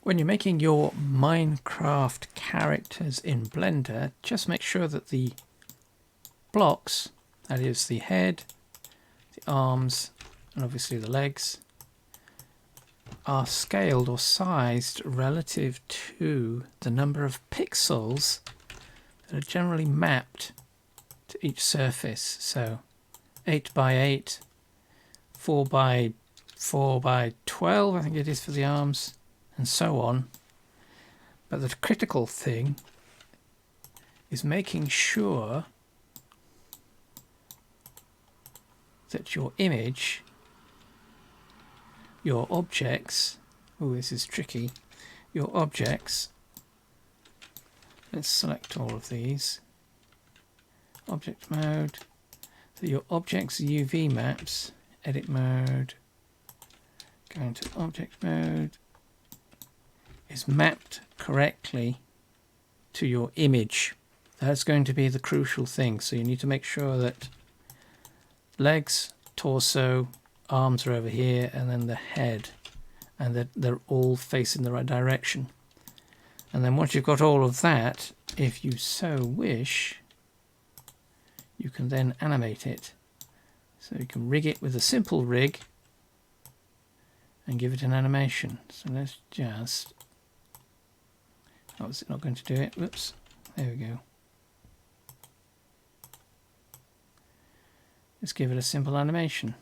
When you're making your Minecraft characters in Blender, just make sure that the blocks, that is the head, the arms, and obviously the legs, are scaled or sized relative to the number of pixels that are generally mapped to each surface. So 8 by 8, 4 by 4 by 12, I think it is for the arms, and so on. But the critical thing is making sure that your image, your objects, oh, this is tricky, your objects, let's select all of these, object mode, so your objects UV maps, edit mode, go into object mode, is mapped correctly to your image. That's going to be the crucial thing. So you need to make sure that legs, torso, arms are over here, and then the head, and that they're all facing the right direction. And then once you've got all of that, if you so wish, you can then animate it. So you can rig it with a simple rig and give it an animation. So let's just, oh, is it not going to do it? Whoops, there we go. Let's give it a simple animation.